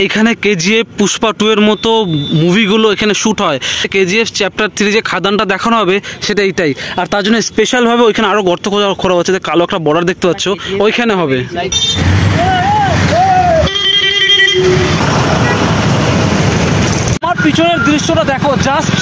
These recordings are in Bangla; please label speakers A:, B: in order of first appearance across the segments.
A: এখানে কেজিএফ পুষ্পা 2 এর মতো মুভিগুলো এখানে শ্যুট হয়। কেজিএফ চ্যাপ্টার 3 যে খাদানটা দেখানো হবে সেটা এইটাই, আর তার জন্য স্পেশালভাবে ওইখানে আরও গর্ত খোঁড়া হচ্ছে, যে কালো একটা বর্ডার দেখতে পাচ্ছ ওইখানে হবে। আমার পিছনের দৃশ্যটা দেখো জাস্ট,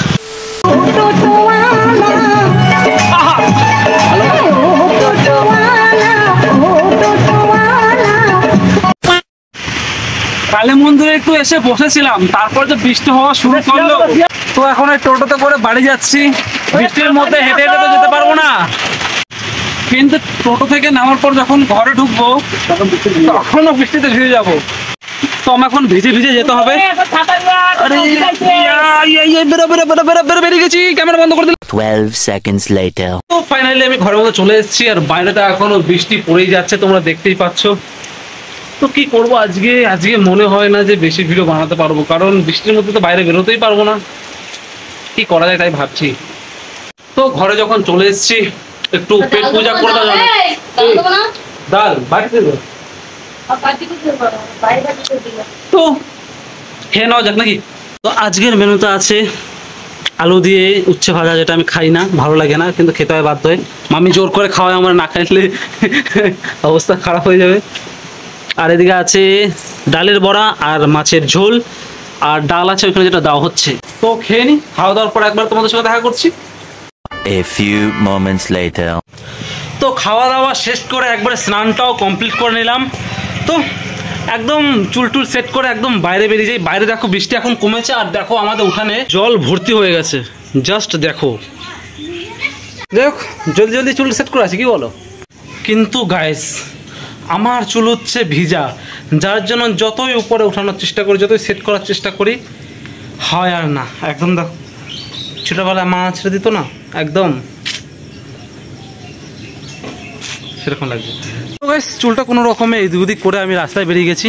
A: কালী মন্দিরে একটু এসে বসেছিলাম, তারপর যে বৃষ্টি হওয়া শুরু করলো, তো এখন এই টোটোতে করে বাড়ি যাচ্ছি। বৃষ্টির মধ্যে হেঁটে হেঁটে তো যেতে পারবো না, কিন্তু টোটো থেকে নামার পর যখন ঘরে ঢুকবো তখনও বৃষ্টিতে ভিজে যাবো। তো আমার এখন ভিজে ভিজে যেতে হবে। বেরিয়ে গেছি, ক্যামেরা বন্ধ করে দিলাম।
B: 12 seconds later.
A: তো ফাইনালি আমি ঘরের মধ্যে চলে এসেছি, আর বাইরেতে এখনো বৃষ্টি পড়েই যাচ্ছে, তোমরা দেখতেই পাচ্ছ। তো কি করবো, আজকে মনে হয় না যে বেশি ভিডিও বানাতে পারবো, কারণ বৃষ্টির মধ্যে তো বাইরে বেরোতেই পারবো না। কি করা যায় তাই ভাবছি। তো ঘরে যখন চলে এসেছি একটু পেট পূজা করে দাও। ডাল বাড়িতে তো খেয়ে নেওয়া যাক নাকি। তো আজকের মেনুতে আছে আলু দিয়ে উচ্ছে ভাজা, যেটা আমি খাই না, ভালো লাগে না, কিন্তু খেতে হয় বাধ্য হয়ে। মামি জোর করে খাওয়ায়, আমার না খাইলে অবস্থা খারাপ হয়ে যাবে। আর এদিকে আছে ডালের বড়া আর মাছের ঝোল, আর ডাল আছে ওইখানে যেটা দেওয়া হচ্ছে। তো খেয়ে নি, খাওয়া দাওয়ার পর একবার তোমাদের সঙ্গে দেখা করছি।
B: A few moments later.
A: তো খাওয়া দাওয়া শেষ করে একবারে স্নানটাও কমপ্লিট করে নিলাম। তো একদম চুলটুল সেট করে একদম বাইরে বেরিয়ে যাই। বাইরে দেখো বৃষ্টি এখন কমেছে, আর দেখো আমাদের উঠানে জল ভর্তি হয়ে গেছে, জাস্ট দেখো। দেখ জলদি জলদি চুল সেট করে আছি, কি বলো? কিন্তু গাইস আমার চুল হচ্ছে ভিজা, যার জন্য যতই উপরে ওঠানোর চেষ্টা করি, যতই সেট করার চেষ্টা করি, হয় আর না। একদম দেখো, ছোটোবেলায় মা ছেড়ে দিত না, একদম সেরকম লাগবে। তো গাইস চুলটা কোনো রকমে এদিক ওদিক করে আমি রাস্তায় বেরিয়ে গেছি।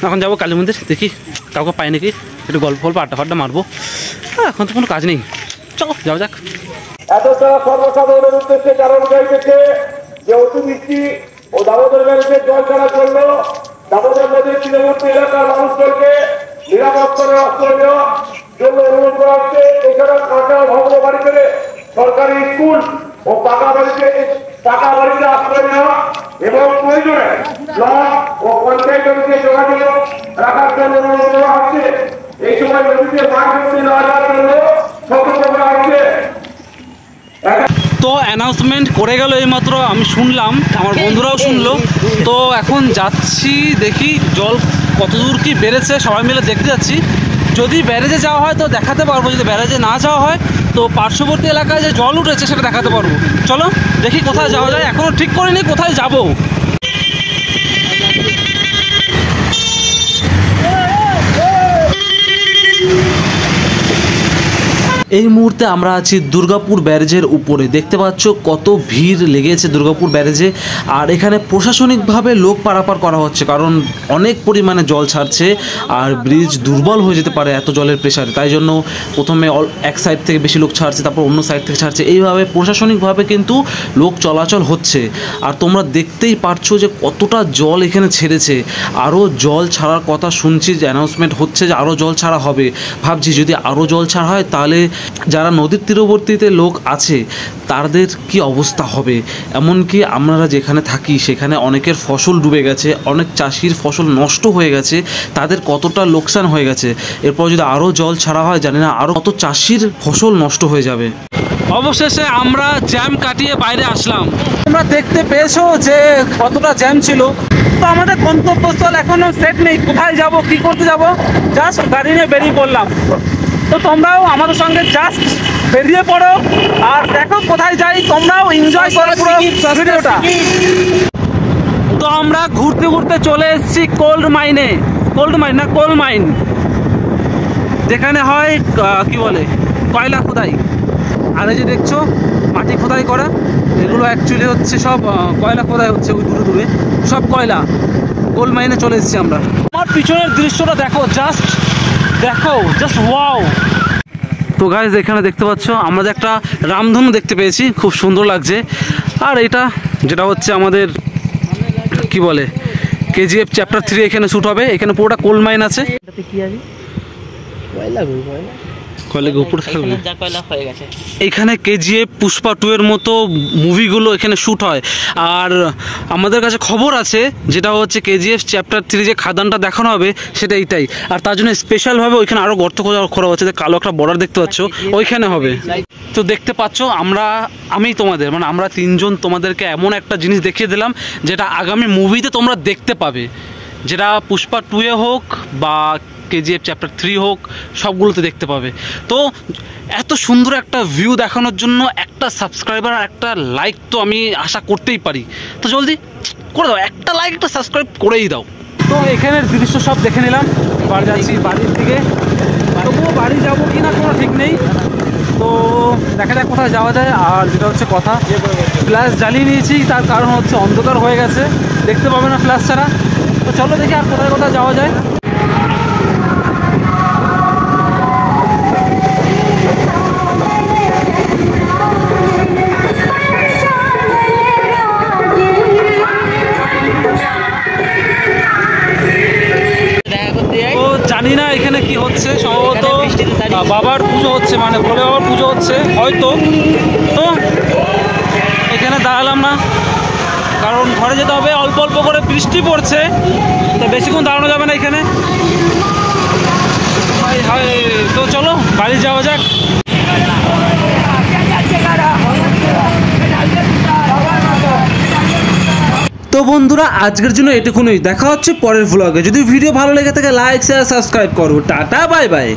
A: এখন যাবো কালী মন্দির, দেখি কাউকে পাই নাকি, একটু গল্প আড্ডা ফাড্ডা মারবো। এখন তো কোনো কাজ নেই, চলো যাওয়া যাক।
C: এতটা সর্বসাধারণের উদ্দেশ্যে কারণ চাইতেছে যে অতিবৃষ্টি ও দামোদর ব্যারেজের জল ছাড়া করলো দামোদর নদীর তীরবর্তী এলাকার মানুষদেরকে নিরাপদ করে আশ্রয় দেওয়ার জন্য অনুরোধ করা হচ্ছে। এছাড়া কাঁচা ভগ্ন বাড়িতে সরকারি স্কুল ও পাকা বাড়িতে আশ্রয় নেওয়া এবং প্রয়োজনে ব্লক ও পঞ্চায়েত অফিসে যোগাযোগ রাখার জন্য অনুরোধ করা হচ্ছে। এই সময় নদীতে মাছ ধরতে না যাওয়ার জন্য সতর্ক করা হচ্ছে।
A: তো অ্যানাউন্সমেন্ট করে গেল এইমাত্র, আমি শুনলাম, আমার বন্ধুরাও শুনলো। তো এখন যাচ্ছি, দেখি জল কতদূর কি বেড়েছে, সবাই মিলে দেখতে যাচ্ছি। যদি ব্যারেজে যাওয়া হয় তো দেখাতে পারবো, যদি ব্যারেজে না যাওয়া হয় তো পার্শ্ববর্তী এলাকায় যে জল উঠেছে সেটা দেখাতে পারবো। চলো দেখি কোথায় যাওয়া যায়, এখনও ঠিক করিনি কোথায় যাবো। এই মুহূর্তে আমরা আছি দুর্গাপুর ব্যারেজের উপরে, দেখতে পাচ্ছ কত ভিড় লেগেছে দুর্গাপুর ব্যারেজে। আর এখানে প্রশাসনিকভাবে লোক পারাপার করা হচ্ছে, কারণ অনেক পরিমাণে জল ছাড়ছে, আর ব্রিজ দুর্বল হয়ে যেতে পারে এত জলের প্রেশারে। তাই জন্য প্রথমে এক সাইড থেকে বেশি লোক ছাড়ছে, তারপর অন্য সাইড থেকে ছাড়ছে, এইভাবে প্রশাসনিকভাবে কিন্তু লোক চলাচল হচ্ছে। আর তোমরা দেখতেই পারছো যে কতটা জল এখানে ছেড়েছে, আরও জল ছাড়ার কথা শুনছি, যে অ্যানাউন্সমেন্ট হচ্ছে যে আরও জল ছাড়া হবে। ভাবছি যদি আরও জল ছাড়া হয় তাহলে যারা নদীর তীরবর্তীতে লোক আছে তাদের কি অবস্থা হবে। এমনকি আমরা যেখানে থাকি সেখানে অনেকের ফসল ডুবে গেছে, অনেক চাষির ফসল নষ্ট হয়ে গেছে, তাদের কতটা লোকসান হয়ে গেছে। এরপর যদি আরও জল ছাড়া হয় জানি না আরও কত চাষির ফসল নষ্ট হয়ে যাবে। অবশেষে আমরা জ্যাম কাটিয়ে বাইরে আসলাম। তোমরা দেখতে পেয়েছো যে কতটা জ্যাম ছিল। তো আমাদের গন্তব্যস্থল এখনো সেট নেই, কোথায় যাব, কি করতে যাব, জাস্ট গাড়ি নিয়ে বেরিয়ে পড়লাম। তো তোমরাও আমাদের সঙ্গে জাস্ট বেরিয়ে পড়ো আর দেখো কোথায় যাই, তোমরাও এনজয় করো পুরো ভিডিওটা। তো আমরা ঘুরতে ঘুরতে চলে এসেছি কোল মাইন, যেখানে হয় কি বলে কয়লা খোদাই। আর এই যে দেখছো মাটি খোদাই করা, এগুলো অ্যাকচুয়ালি হচ্ছে সব কয়লা খোদাই হচ্ছে, ওই দূরে দূরে সব কয়লা। কোল মাইনে চলে এসেছি আমরা। আমার পিছনের দৃশ্যটা দেখো, জাস্ট ওয়াও। তো গাইজ এখানে দেখতে পাচ্ছ আমরা যে একটা রামধনু দেখতে পেয়েছি, খুব সুন্দর লাগছে। আর এটা যেটা হচ্ছে আমাদের কি বলে কেজিএফ চ্যাপ্টার 3 এখানে শ্যুট হবে। এখানে পুরোটা কোল মাইন আছে।
D: এটাতে কি আছে? কয়লা গো, কয়লা।
A: কয়লা উপরে থাকবে।
D: এখানে যা কয়লা হয়ে গেছে।
A: এখানে কেজিএফ পুষ্পা 2 এর মতো মুভিগুলো এখানে শ্যুট হয়। আর আমাদের কাছে খবর আছে যেটা হচ্ছে কেজিএফ চ্যাপ্টার 3 যে খাদানটা দেখানো হবে সেটা এইটাই। আর তার জন্য স্পেশালভাবে ওইখানে আরও গর্ত করা হচ্ছে, যে কালো একটা বর্ডার দেখতে পাচ্ছ ওইখানে হবে। তো দেখতে পাচ্ছ আমি তোমাদের মানে আমরা তিনজন তোমাদেরকে এমন একটা জিনিস দেখিয়ে দিলাম যেটা আগামী মুভিতে তোমরা দেখতে পাবে, যেটা পুষ্পা 2 এ হোক বা কেজিএফ চ্যাপ্টার 3 হোক, সবগুলোতে দেখতে পাবে। তো এত সুন্দর একটা ভিউ দেখানোর জন্য একটা সাবস্ক্রাইবার আর একটা লাইক তো আমি আশা করতেই পারি। তো জলদি করে দাও, একটা লাইক একটা সাবস্ক্রাইব করেই দাও। তো এখানের দৃশ্য সব দেখে নিলাম, এবার যাচ্ছি বাড়ির দিকে। তবুও বাড়ি যাবো কি না কোনো ঠিক নেই, তো দেখা যাক কোথায় যাওয়া যায়। আর যেটা হচ্ছে কথা, ফ্ল্যাশ জ্বালিয়ে নিয়েছি, তার কারণ হচ্ছে অন্ধকার হয়ে গেছে, দেখতে পাবে না ফ্ল্যাশ ছাড়া। তো চলো দেখি আর কোথায় কোথায় যাওয়া যায়। তো জানি না এখানে কি হচ্ছে, সম্ভবত বাবার পুজো হচ্ছে, মানে ভোলে বাবার পুজো হচ্ছে হয়তো। তো এখানে দাঁড়ালাম না, কারণ ঘরে যেতে হবে। অল্প অল্প করে বৃষ্টি পড়ছে, তো বেশিক্ষণ দাঁড়ানো যাবে না এখানে। তো চলো বাড়ি যাওয়া যাক। তো বন্ধুরা আজকের জন্য এটুকুনই, দেখা হচ্ছে পরের ভ্লগে। যদি ভিডিও ভালো লেগে থাকে লাইক শেয়ার সাবস্ক্রাইব করো। Tata bye bye.